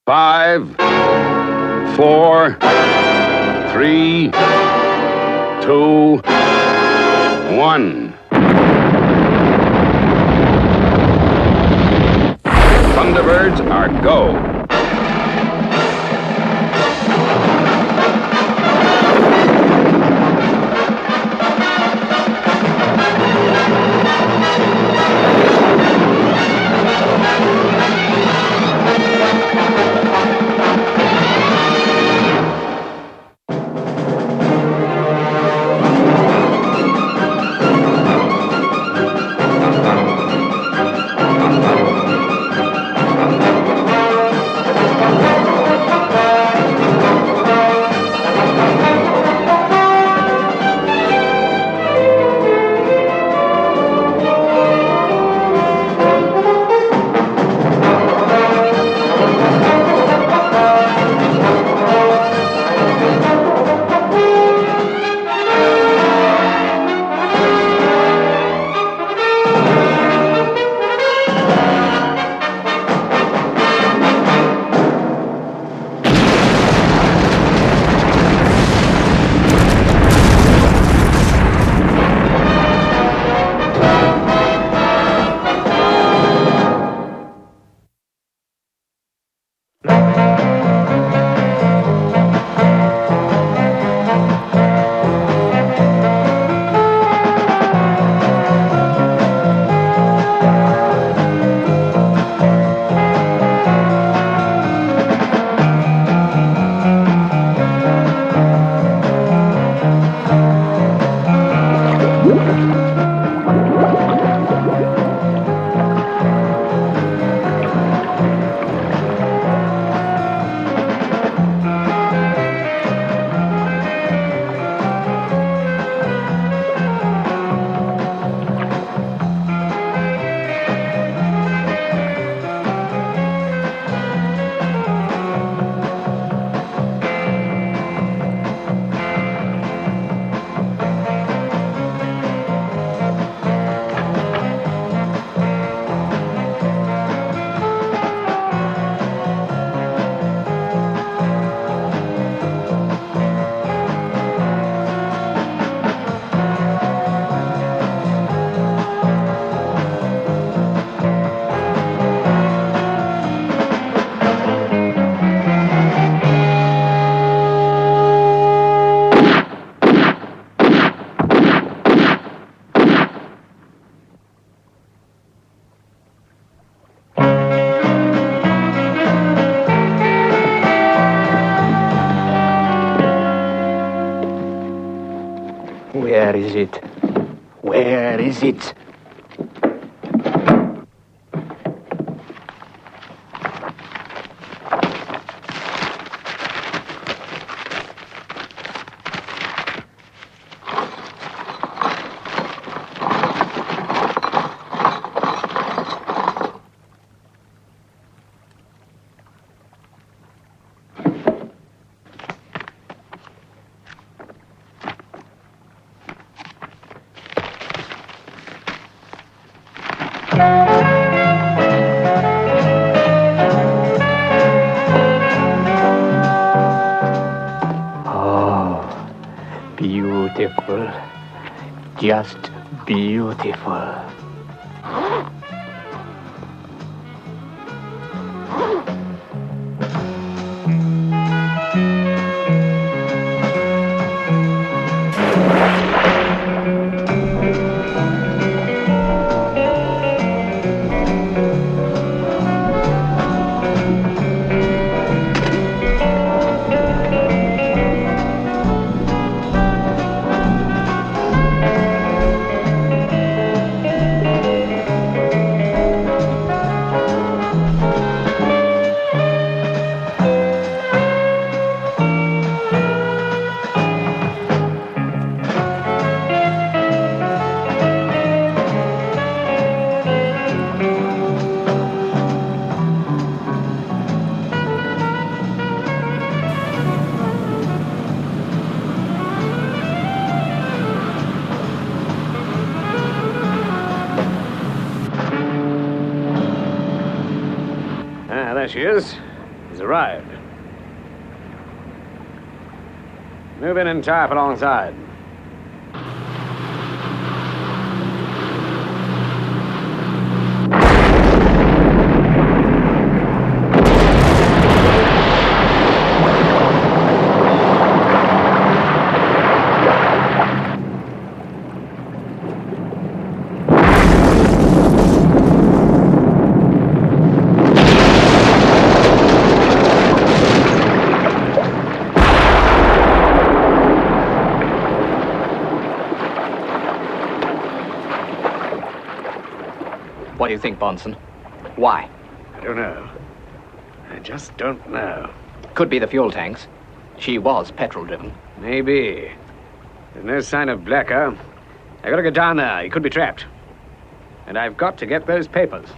5, 4, 3, 2, 1. Thunderbirds are go. Where is it? Where is it? Beautiful. Just beautiful. There she is. He's arrived. Move in and tie up alongside. What do you think, Bonson? Why? I don't know. I just don't know. Could be the fuel tanks. She was petrol-driven. Maybe. There's no sign of Blacker. I gotta get down there. He could be trapped. And I've got to get those papers.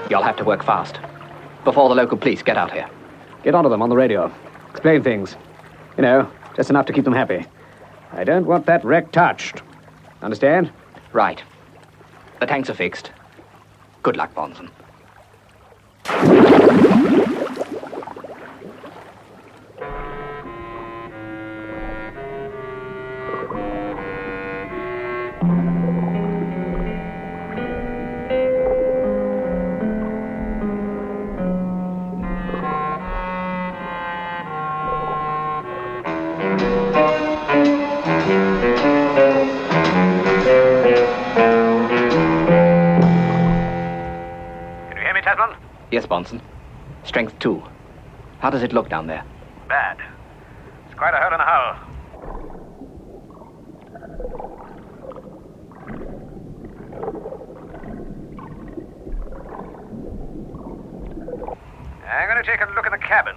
You'll have to work fast. Before the local police get out here. Get onto them on the radio. Explain things. You know, just enough to keep them happy. I don't want that wreck touched. Understand? Right. The tanks are fixed. Good luck, Bonson. Yes, Bonson. Strength 2. How does it look down there? Bad. It's quite a hole in the hull. I'm going to take a look at the cabin.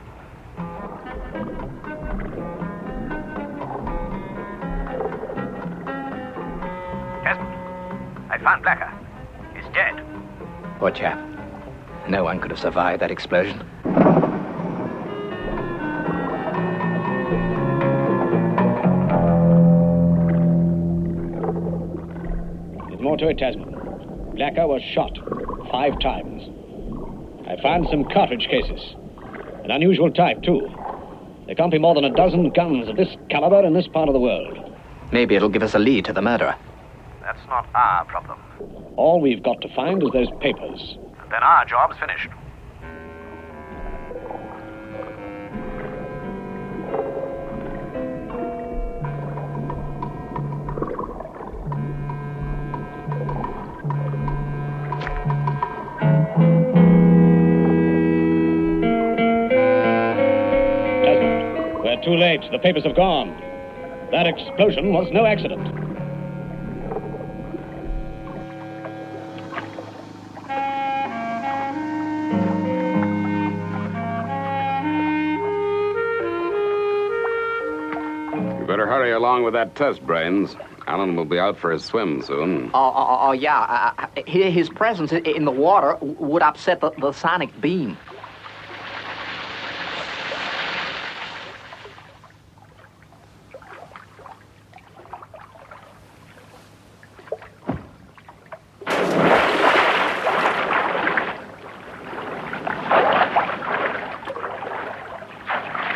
Desmond, I found Blacker. He's dead. Poor chap. No one could have survived that explosion. There's more to it, Tasman. Blacker was shot 5 times. I found some cartridge cases. An unusual type, too. There can't be more than a dozen guns of this caliber in this part of the world. Maybe it'll give us a lead to the murderer. That's not our problem. All we've got to find is those papers. Then our job's finished. Desmond, we're too late. The papers have gone. That explosion was no accident. Better hurry along with that test, Brains. Alan will be out for his swim soon. Yeah. His presence in the water would upset the sonic beam.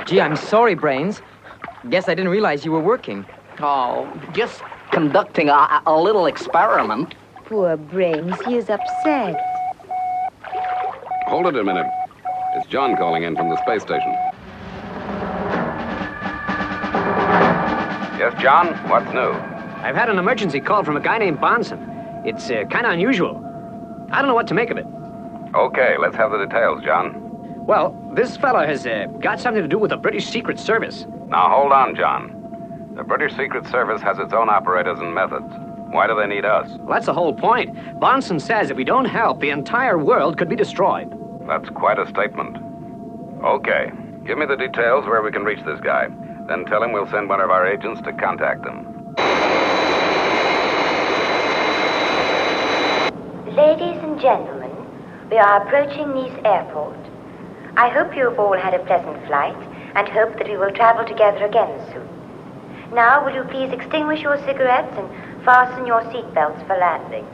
Gee, I'm sorry, Brains. Guess I didn't realize you were working. Oh, just conducting a little experiment. Poor Brains, he is upset. Hold it a minute. It's John calling in from the space station. Yes, John? What's new? I've had an emergency call from a guy named Bonson. It's kind of unusual. I don't know what to make of it. Okay, let's have the details, John. Well, this fellow has got something to do with the British Secret Service. Now, hold on, John. The British Secret Service has its own operators and methods. Why do they need us? Well, that's the whole point. Bonson says if we don't help, the entire world could be destroyed. That's quite a statement. Okay, give me the details where we can reach this guy. Then tell him we'll send one of our agents to contact him. Ladies and gentlemen, We are approaching Nice Airport. I hope you have all had a pleasant flight and hope that we will travel together again soon. Now, will you please extinguish your cigarettes and fasten your seatbelts for landing?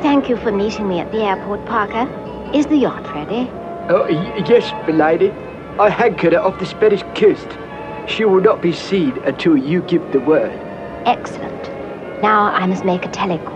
Thank you for meeting me at the airport, Parker. Is the yacht ready? Oh, yes, milady. I anchored her off the Spanish coast. She will not be seen until you give the word. Excellent. Now I must make a telecall.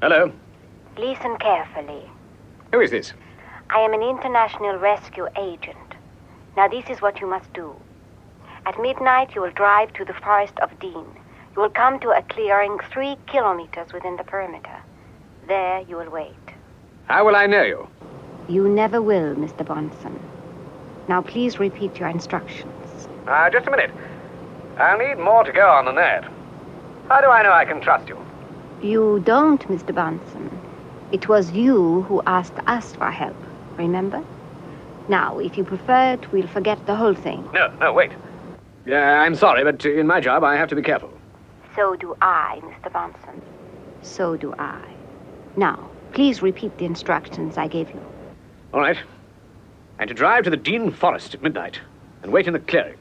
Hello. Listen carefully. Who is this? I am an international rescue agent. Now this is what you must do. At midnight you will drive to the forest of Dean. You will come to a clearing 3 kilometers within the perimeter. There you will wait. How will I know you? You never will, Mr. Bonson. Now please repeat your instructions. Just a minute. I'll need more to go on than that. How do I know I can trust you? You don't, Mr. Bonson. It was you who asked us for help, remember? Now, if you prefer it, we'll forget the whole thing. No, wait. I'm sorry, but in my job I have to be careful. So do I, Mr. Bonson. So do I. Now, please repeat the instructions I gave you. All right. And to drive to the Dean Forest at midnight and wait in the clearing.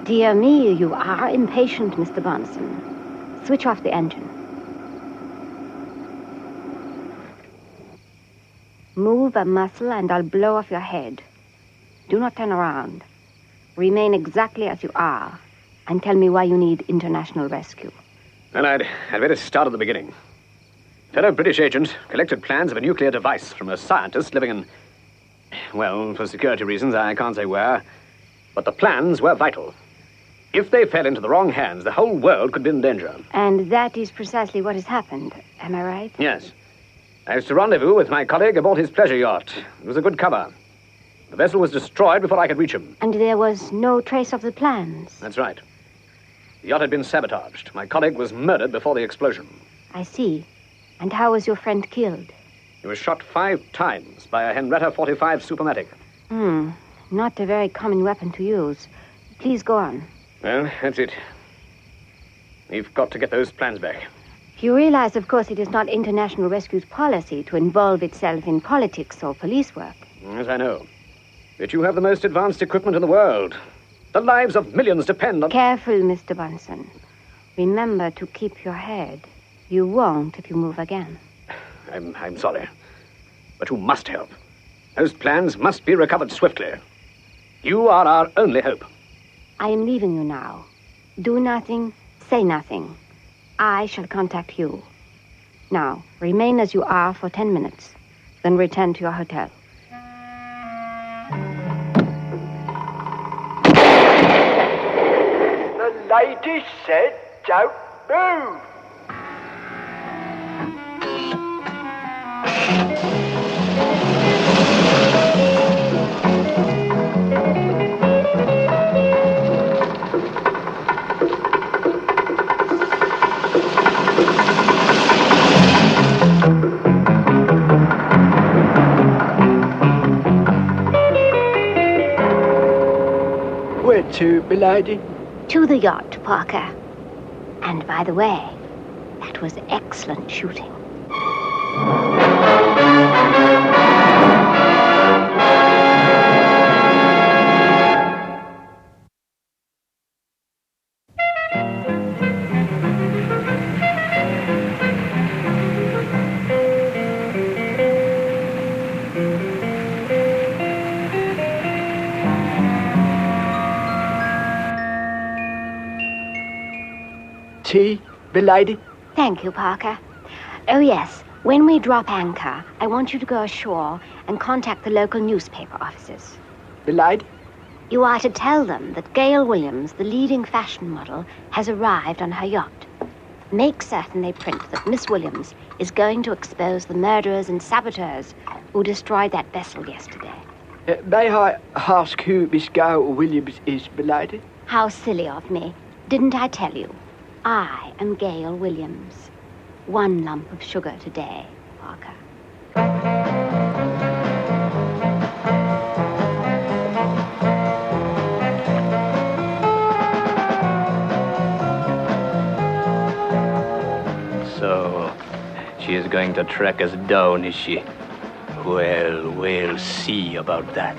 Dear me, you are impatient, Mr. Bonson. Switch off the engine. Move a muscle and I'll blow off your head. Do not turn around. Remain exactly as you are and tell me why you need international rescue. Well, I'd better start at the beginning. Fellow British agent collected plans of a nuclear device from a scientist living in... Well, for security reasons, I can't say where. But the plans were vital. If they fell into the wrong hands, the whole world could be in danger. And that is precisely what has happened, am I right? Yes. I was to rendezvous with my colleague aboard his pleasure yacht. It was a good cover. The vessel was destroyed before I could reach him. And there was no trace of the plans? That's right. The yacht had been sabotaged. My colleague was murdered before the explosion. I see. And how was your friend killed? He was shot 5 times by a Henrietta 45 Supermatic. Not a very common weapon to use. Please go on. Well, that's it. We've got to get those plans back. You realize, of course, it is not International Rescue's policy to involve itself in politics or police work. Yes, I know. But you have the most advanced equipment in the world. The lives of millions depend on... Careful, Mr. Bonson. Remember to keep your head. You won't if you move again. I'm sorry. But you must help. Those plans must be recovered swiftly. You are our only hope. I am leaving you now. Do nothing, say nothing. I shall contact you. Now, remain as you are for 10 minutes. Then return to your hotel. The lady said don't move. Where to, milady? To the yacht, Parker. And by the way, that was excellent shooting. Tea, milady? Thank you, Parker. Oh, yes. When we drop anchor, I want you to go ashore and contact the local newspaper offices. Milady? You are to tell them that Gail Williams, the leading fashion model, has arrived on her yacht. Make certain they print that Miss Williams is going to expose the murderers and saboteurs who destroyed that vessel yesterday. May I ask who Miss Gail Williams is, milady? How silly of me. Didn't I tell you? I am Gail Williams. 1 lump of sugar today, Parker. So, she is going to track us down, is she? Well, we'll see about that.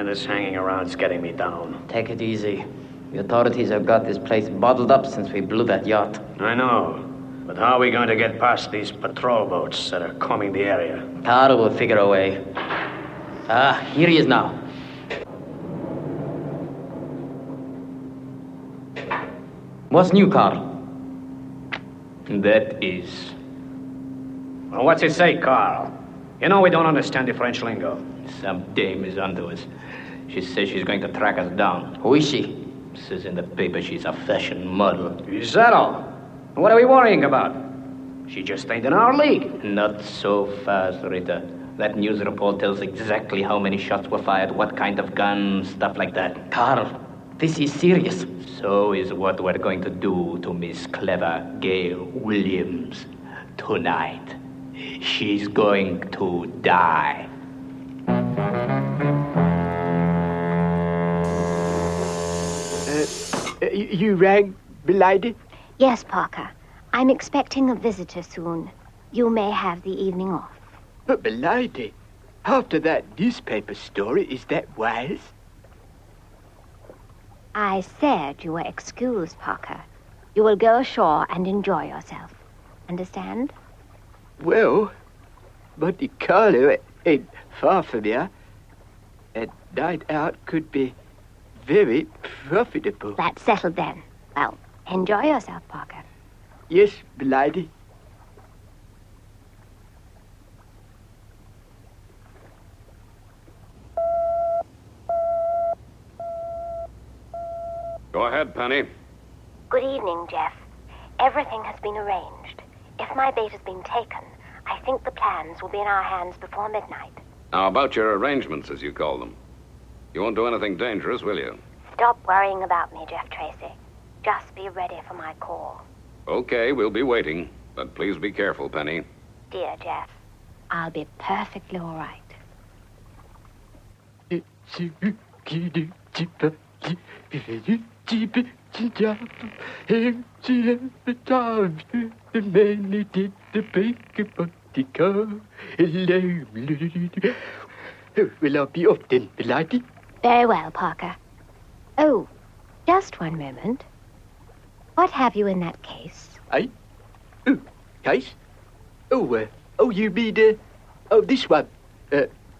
This hanging around's getting me down. Take it easy. The authorities have got this place bottled up since we blew that yacht. I know. But how are we going to get past these patrol boats that are combing the area? Carl will figure a way. Ah, here he is now. What's new, Carl? That is... Well, what's it say, Carl? You know we don't understand the French lingo. Some dame is onto us. She says she's going to track us down. Who is she? Says in the paper she's a fashion model. Is that all? What are we worrying about? She just ain't in our league. Not so fast, Rita. That news report tells exactly how many shots were fired, what kind of gun, stuff like that. Carl, this is serious. So is what we're going to do to Miss Clever Gail Williams tonight. She's going to die. You rang, milady? Yes, Parker. I'm expecting a visitor soon. You may have the evening off. But, milady, after that newspaper story, is that wise? I said you were excused, Parker. You will go ashore and enjoy yourself. Understand? Well, Monte Carlo ain't far from here. A night out could be very profitable. That's settled then. Well, enjoy yourself, Parker. Yes, milady. Go ahead, Penny. Good evening, Jeff. Everything has been arranged. If my bait has been taken, I think the plans will be in our hands before midnight. Now, about your arrangements, as you call them. You won't do anything dangerous, will you? Stop worrying about me, Jeff Tracy. Just be ready for my call. Okay, we'll be waiting. But please be careful, Penny. Dear Jeff, I'll be perfectly all right. Will I be off then, Belady? Very well, Parker. Oh, just one moment. What have you in that case? Oh, case? Oh, you mean, this one,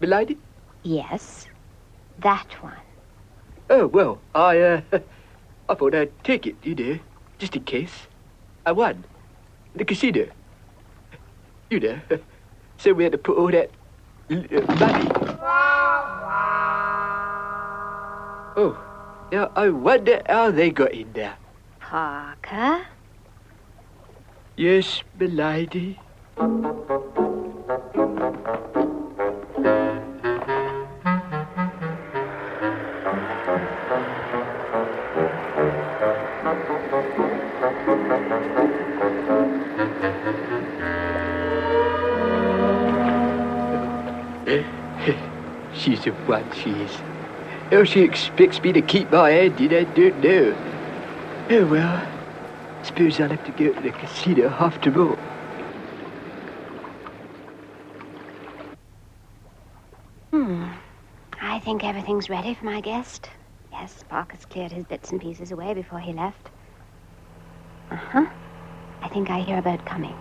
Belady? Yes, that one. Oh, well, I thought I'd take it, just in case. I won. The casino. So we had to put all that money. Oh, now I wonder how they got in there. Parker? Yes, milady. She's a one, she is. How she expects me to keep my hand in, I don't know. Oh, well, suppose I'll have to go to the casino after all. I think everything's ready for my guest. Yes, Parker's cleared his bits and pieces away before he left. Uh-huh. I think I hear a boat coming.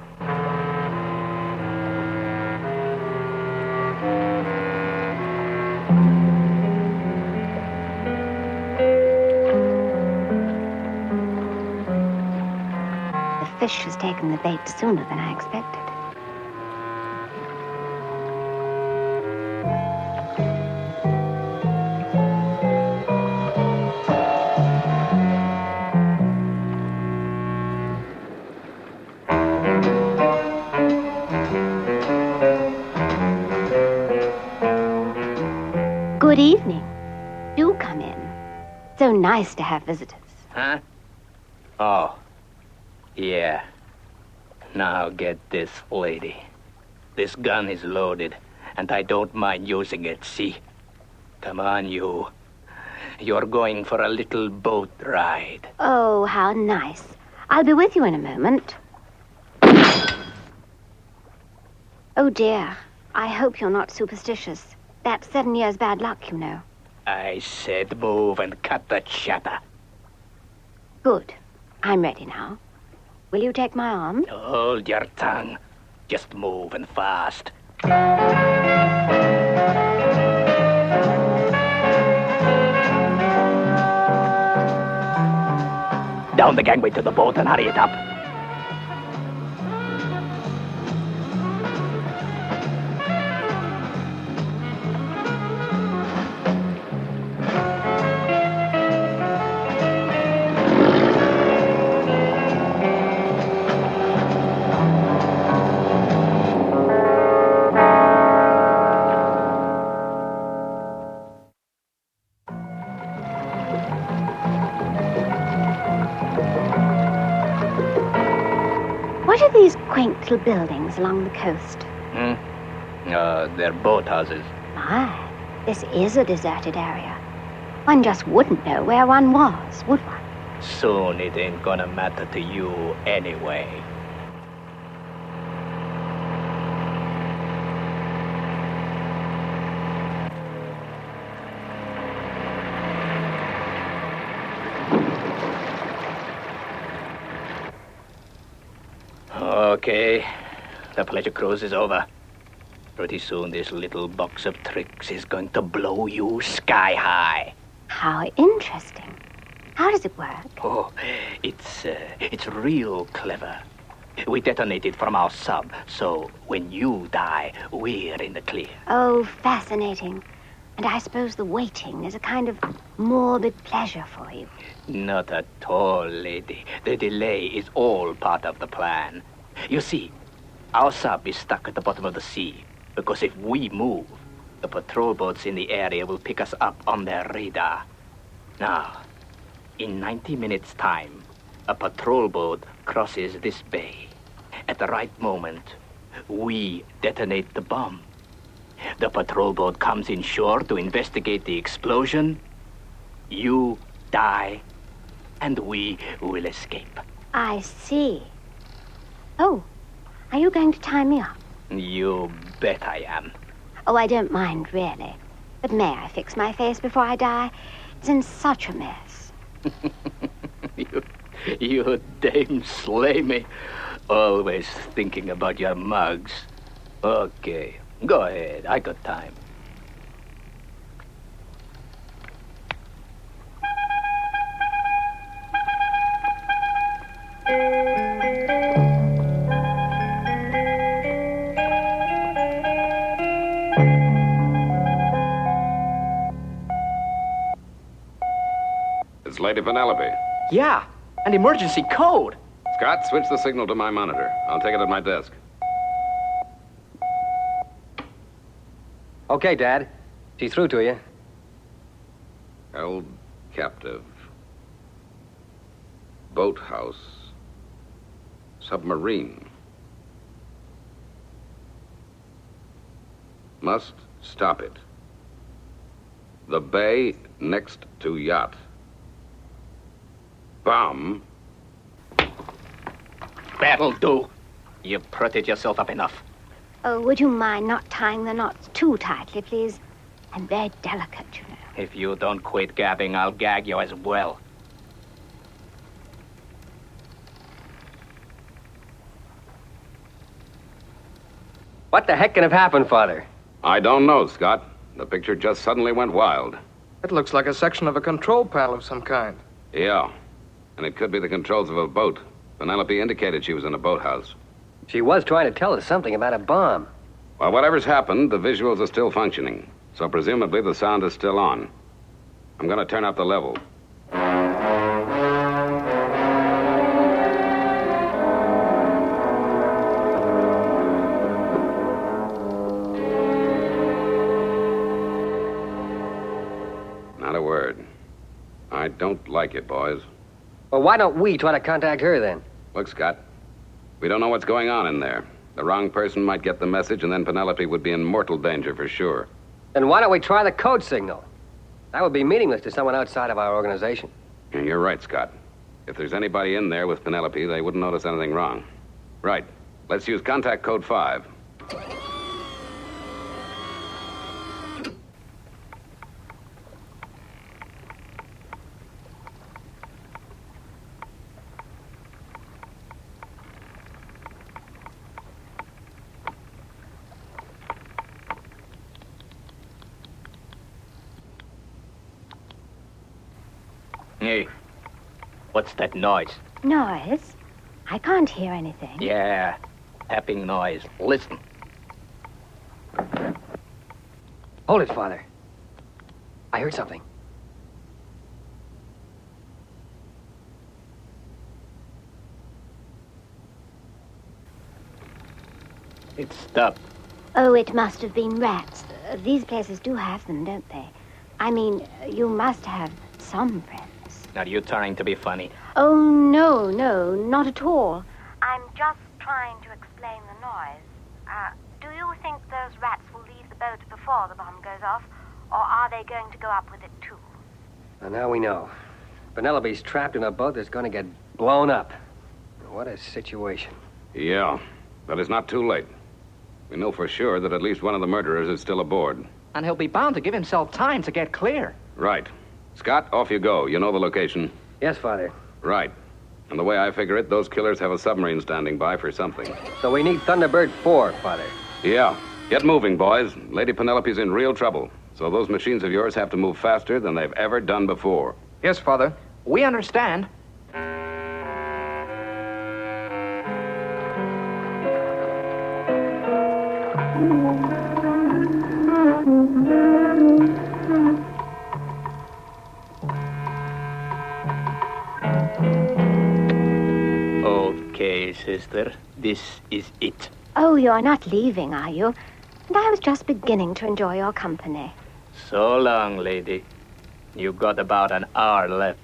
The fish has taken the bait sooner than I expected. Good evening. Do come in. So nice to have visitors. Huh? Oh. Yeah. Now get this, lady. This gun is loaded, and I don't mind using it, see? Come on, you. You're going for a little boat ride. Oh, how nice. I'll be with you in a moment. Oh, dear. I hope you're not superstitious. That's 7 years bad luck, you know. I said move and cut the chatter. Good. I'm ready now. Will you take my arm? Hold your tongue. Just move and fast. Down the gangway to the boat and hurry it up. What are these quaint little buildings along the coast? They're boathouses. My, this is a deserted area. One just wouldn't know where one was, would one? Soon it ain't gonna matter to you anyway. Okay, the pleasure cruise is over. Pretty soon this little box of tricks is going to blow you sky high. How interesting. How does it work? Oh, it's real clever. We detonate it from our sub, so when you die, we're in the clear. Oh, fascinating. And I suppose the waiting is a kind of morbid pleasure for you. Not at all, lady. The delay is all part of the plan. You see, our sub is stuck at the bottom of the sea, because if we move, the patrol boats in the area will pick us up on their radar. Now, in 90 minutes' time, a patrol boat crosses this bay. At the right moment, we detonate the bomb. The patrol boat comes inshore to investigate the explosion. You die, and we will escape. I see. Oh, are you going to tie me up? You bet I am. Oh, I don't mind, really. But may I fix my face before I die? It's in such a mess. You dame slay me. Always thinking about your mugs. Okay, go ahead. I got time. It's Lady Penelope. Yeah, an emergency code. Scott, switch the signal to my monitor. I'll take it at my desk. Okay, Dad. She's through to you. Held captive. Boathouse. Submarine. Must stop it. The bay next to yacht. Bomb. That'll do. You've prettied yourself up enough. Oh, would you mind not tying the knots too tightly, please? I'm very delicate, you know. If you don't quit gabbing, I'll gag you as well. What the heck can have happened, Father? I don't know, Scott. The picture just suddenly went wild. It looks like a section of a control panel of some kind. Yeah. And it could be the controls of a boat. Penelope indicated she was in a boathouse. She was trying to tell us something about a bomb. Well, whatever's happened, the visuals are still functioning. So presumably the sound is still on. I'm going to turn up the level. Not a word. I don't like it, boys. Well, why don't we try to contact her then? Look, Scott, we don't know what's going on in there. The wrong person might get the message, and then Penelope would be in mortal danger for sure. Then why don't we try the code signal? That would be meaningless to someone outside of our organization. Yeah, you're right, Scott. If there's anybody in there with Penelope, they wouldn't notice anything wrong. Right. Let's use contact code 5. Hey, what's that noise? Noise? I can't hear anything. Yeah, tapping noise. Listen. Hold it, Father. I heard something. It stopped. Oh, it must have been rats. These places do have them, don't they? I mean, you must have some friends. Are you trying to be funny? Oh, no, not at all. I'm just trying to explain the noise. Do you think those rats will leave the boat before the bomb goes off, or are they going to go up with it too? Well, now we know. Penelope's trapped in a boat that's going to get blown up. What a situation. Yeah, but it's not too late. We know for sure that at least one of the murderers is still aboard. And he'll be bound to give himself time to get clear. Right. Scott, off you go. You know the location? Yes, Father. Right. And the way I figure it, those killers have a submarine standing by for something. So we need Thunderbird 4, Father. Yeah. Get moving, boys. Lady Penelope's in real trouble. So those machines of yours have to move faster than they've ever done before. Yes, Father. We understand. Okay, sister. This is it. Oh, you're not leaving, are you? And I was just beginning to enjoy your company. So long, lady. You got about an hour left.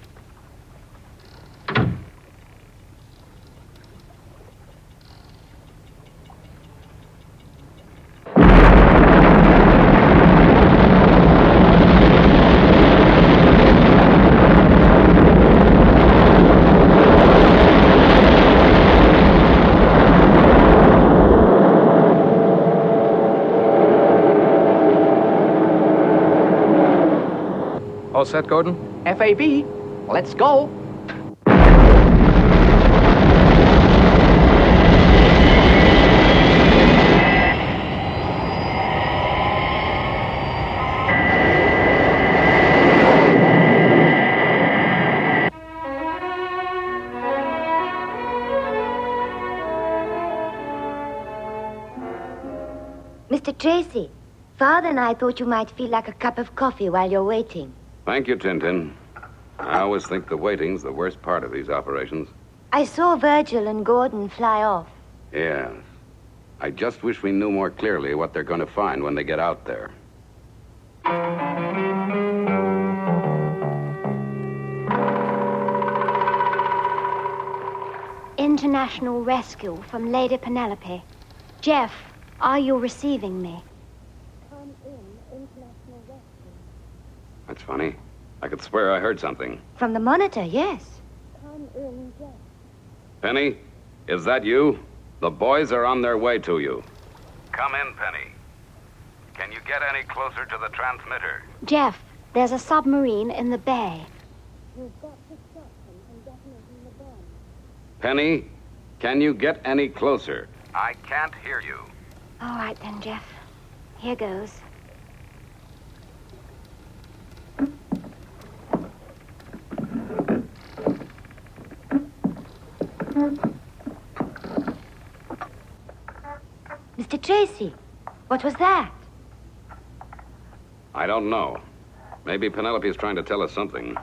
All set, Gordon? FAB, let's go. Mr. Tracy, Father and I thought you might feel like a cup of coffee while you're waiting. Thank you, Tintin. I always think the waiting's the worst part of these operations. I saw Virgil and Gordon fly off. Yes. I just wish we knew more clearly what they're going to find when they get out there. International rescue from Lady Penelope. Jeff, are you receiving me? Come in, international rescue. That's funny. I could swear I heard something. From the monitor, yes. Come in, Jeff. Penny, is that you? The boys are on their way to you. Come in, Penny. Can you get any closer to the transmitter? Jeff, there's a submarine in the bay. You've got to stop him from detonating the bomb. Penny, can you get any closer? I can't hear you. All right then, Jeff. Here goes. Mr. Tracy, what was that? I don't know. Maybe Penelope's trying to tell us something.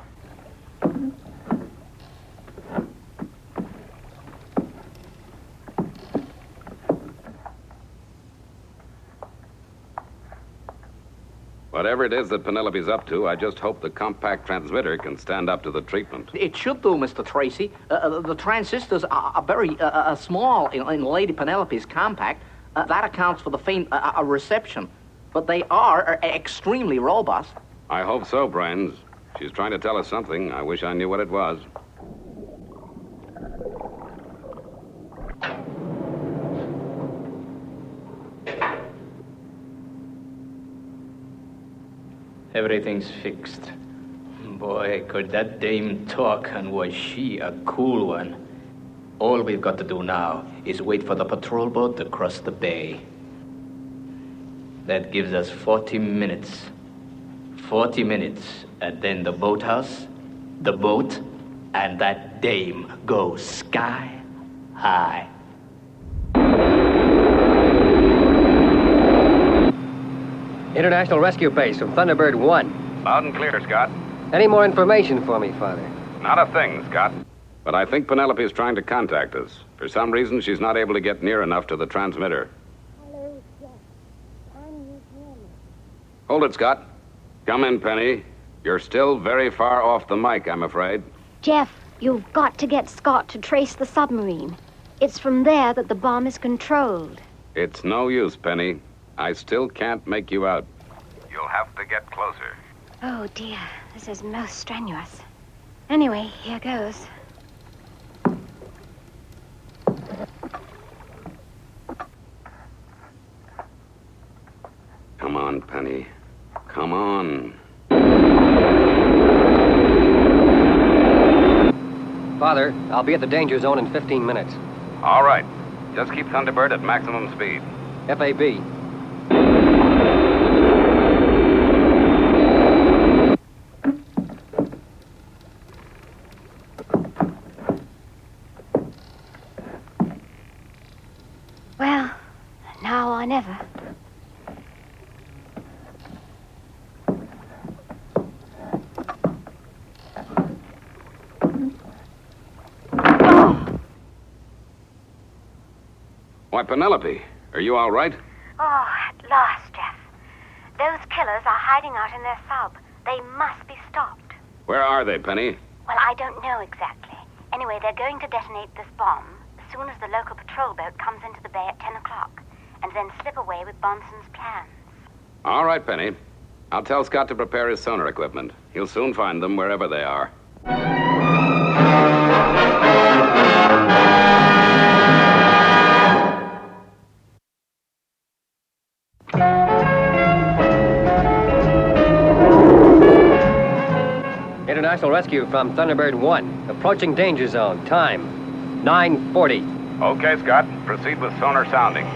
Whatever it is that Penelope's up to, I just hope the compact transmitter can stand up to the treatment. It should do, Mr. Tracy. The transistors are very small in Lady Penelope's compact. That accounts for the faint reception. But they are extremely robust. I hope so, Brains. She's trying to tell us something. I wish I knew what it was. Everything's fixed. Boy, could that dame talk, and was she a cool one. All we've got to do now is wait for the patrol boat to cross the bay. That gives us 40 minutes. 40 minutes, and then the boathouse, the boat, and that dame go sky high. International Rescue Base from Thunderbird 1. Loud and clear, Scott. Any more information for me, Father? Not a thing, Scott. But I think Penelope is trying to contact us. For some reason, she's not able to get near enough to the transmitter. Hello, Jeff. Can you hear me? Hold it, Scott. Come in, Penny. You're still very far off the mic, I'm afraid. Jeff, you've got to get Scott to trace the submarine. It's from there that the bomb is controlled. It's no use, Penny. I still can't make you out. You'll have to get closer. Oh, dear. This is most strenuous. Anyway, here goes. Come on, Penny. Come on. Father, I'll be at the danger zone in 15 minutes. All right. Just keep Thunderbird at maximum speed. FAB. Well, now or never. Why, Penelope, are you all right? Oh, at last, Jeff. Those killers are hiding out in their sub. They must be stopped. Where are they, Penny? Well, I don't know exactly. Anyway, they're going to detonate this bomb as soon as the local patrol boat comes into the bay at 10 o'clock, and then slip away with Bonson's plans. All right, Penny. I'll tell Scott to prepare his sonar equipment. He'll soon find them wherever they are. International rescue from Thunderbird 1. Approaching danger zone. Time, 9:40. Okay, Scott. Proceed with sonar sounding.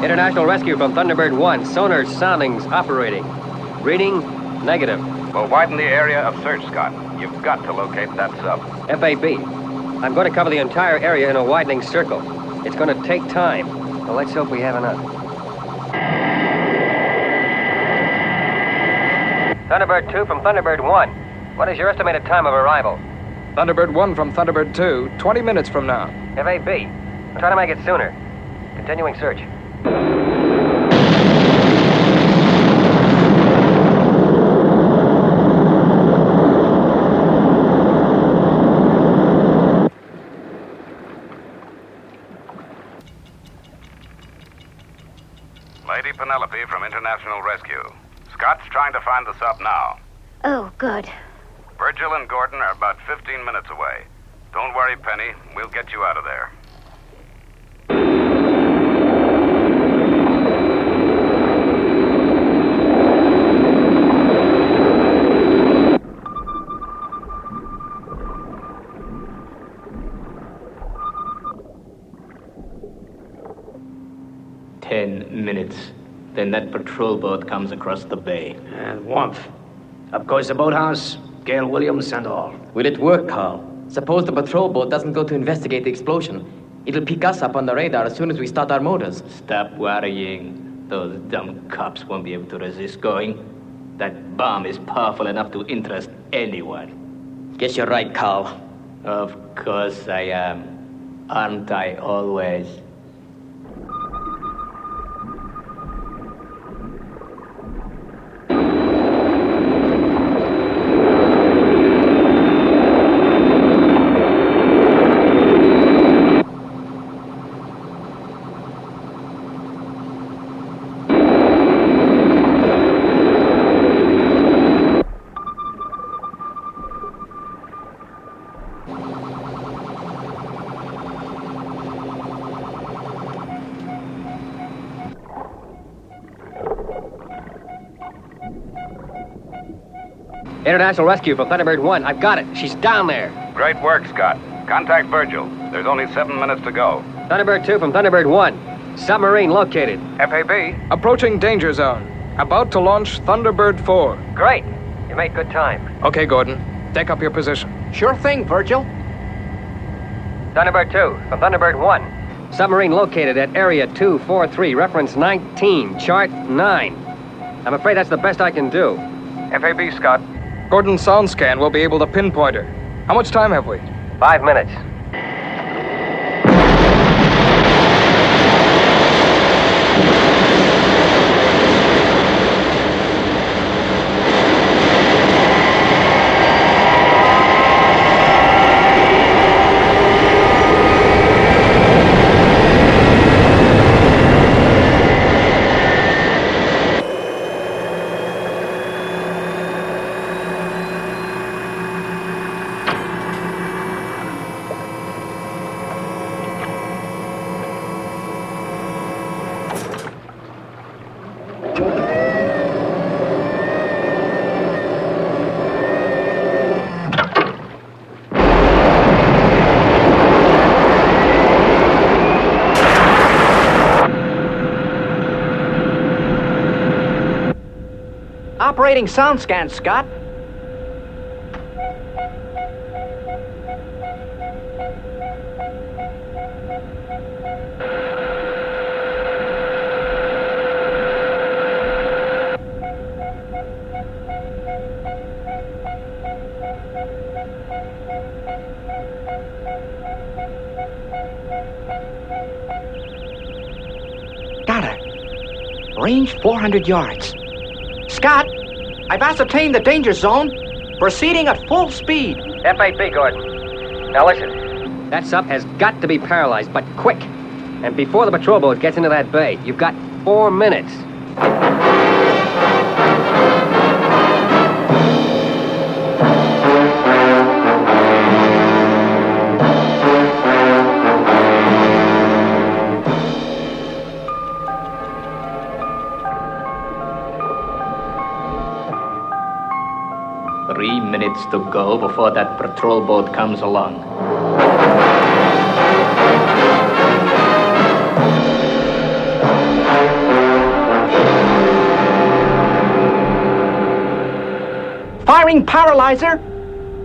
International rescue from Thunderbird 1. Sonar soundings operating. Reading, negative. Well, widen the area of search, Scott. You've got to locate that sub. FAB. I'm going to cover the entire area in a widening circle. It's going to take time. Well, let's hope we have enough. Thunderbird 2 from Thunderbird 1. What is your estimated time of arrival? Thunderbird 1 from Thunderbird 2, 20 minutes from now. FAB. I'm trying to make it sooner. Continuing search. Lady Penelope from International Rescue. Scott's trying to find the sub now. Oh, good. Virgil and Gordon are about 15 minutes away. Don't worry, Penny. We'll get you out of there. Minutes. Then that patrol boat comes across the bay. And warmth. Up goes the boathouse, Gail Williams and all. Will it work, Carl? Suppose the patrol boat doesn't go to investigate the explosion. It'll pick us up on the radar as soon as we start our motors. Stop worrying. Those dumb cops won't be able to resist going. That bomb is powerful enough to interest anyone. Guess you're right, Carl. Of course I am. Aren't I always? International rescue from Thunderbird 1. I've got it. She's down there. Great work, Scott. Contact Virgil. There's only 7 minutes to go. Thunderbird 2 from Thunderbird 1. Submarine located. FAB. Approaching danger zone. About to launch Thunderbird 4. Great. You made good time. Okay, Gordon. Take up your position. Sure thing, Virgil. Thunderbird 2 from Thunderbird 1. Submarine located at Area 243, reference 19, chart 9. I'm afraid that's the best I can do. FAB, Scott. Gordon's sound scan will be able to pinpoint her. How much time have we? 5 minutes. operating sound scan, Scott. Got her. Range 400 yards. Scott, I've ascertained the danger zone. Proceeding at full speed. F8B, Gordon. Now listen. That sub has got to be paralyzed, but quick. And before the patrol boat gets into that bay, you've got 4 minutes. To go before that patrol boat comes along. Firing paralyzer,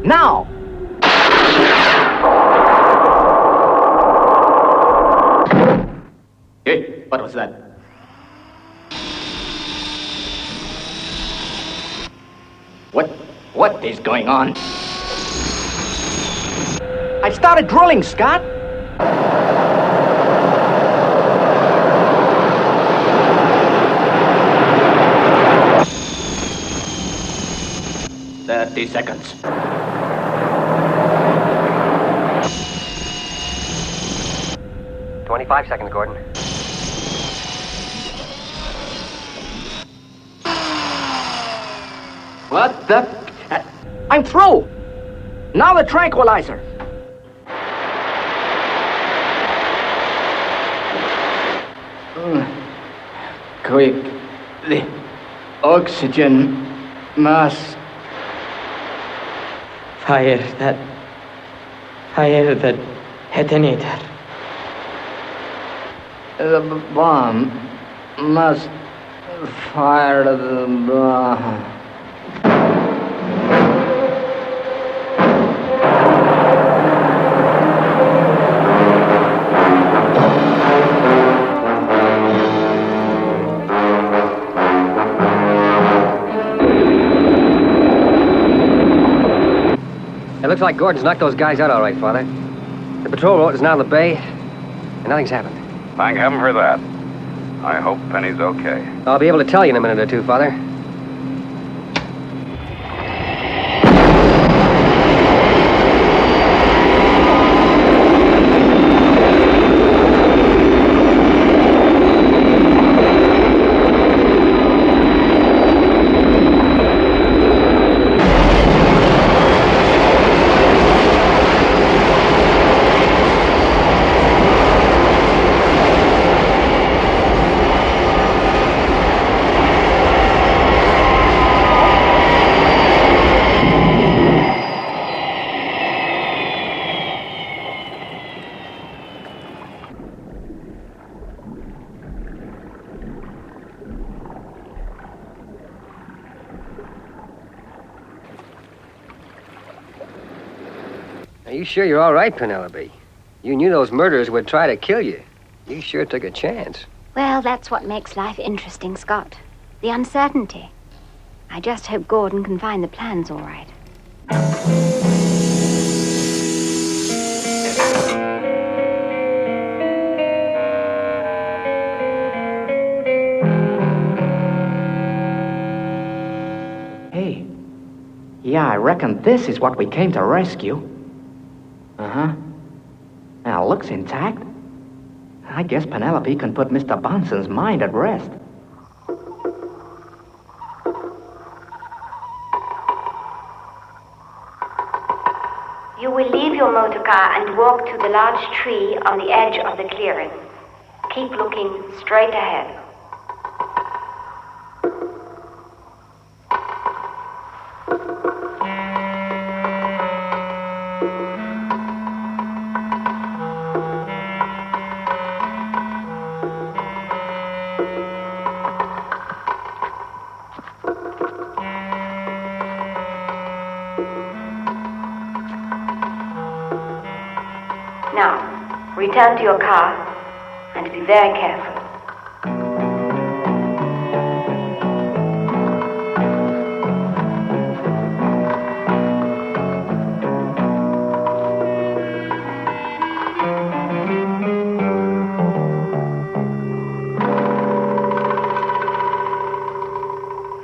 now! Hey, what was that? What is going on? I started drilling, Scott. "30 seconds. "25 seconds, Gordon. What the? I'm through. Now the tranquilizer. Quick. The oxygen mask. Fire that detonator. The bomb must fire the bomb. It looks like Gordon's knocked those guys out all right, Father. The patrol boat is now in the bay, and nothing's happened. Thank heaven for that. I hope Penny's okay. I'll be able to tell you in a minute or two, Father. Are you sure you're all right, Penelope? You knew those murderers would try to kill you. You sure took a chance. Well, that's what makes life interesting, Scott. The uncertainty. I just hope Gordon can find the plans all right. Hey. Yeah, I reckon this is what we came to rescue. Uh-huh. Now, looks intact. I guess Penelope can put Mr. Bonson's mind at rest. You will leave your motor car and walk to the large tree on the edge of the clearing. Keep looking straight ahead. Return to your car and be very careful.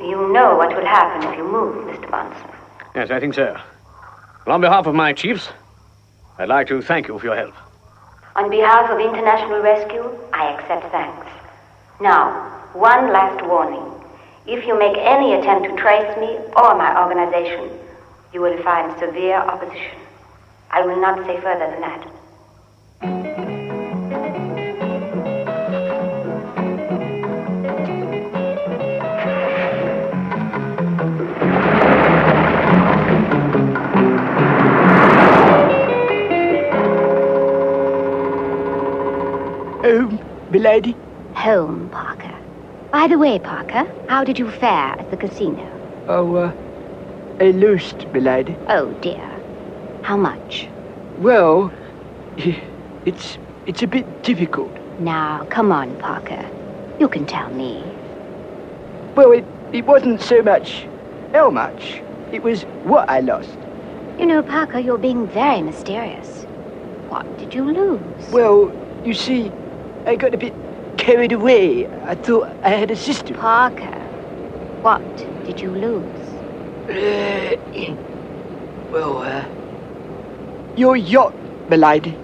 You know what will happen if you move, Mr. Bonson. Yes, I think so. Well, on behalf of my chiefs, I'd like to thank you for your help. On behalf of International Rescue, I accept thanks. Now, one last warning. If you make any attempt to trace me or my organization, you will find severe opposition. I will not say further than that. Home, milady? Home, Parker. By the way, Parker, how did you fare at the casino? Oh, I lost, milady. Oh, dear. How much? Well, it's a bit difficult. Now, come on, Parker. You can tell me. Well, it wasn't so much how much. It was what I lost. You know, Parker, you're being very mysterious. What did you lose? Well, you see, I got a bit carried away. I thought I had a sister. Parker, what did you lose? Your yacht, milady.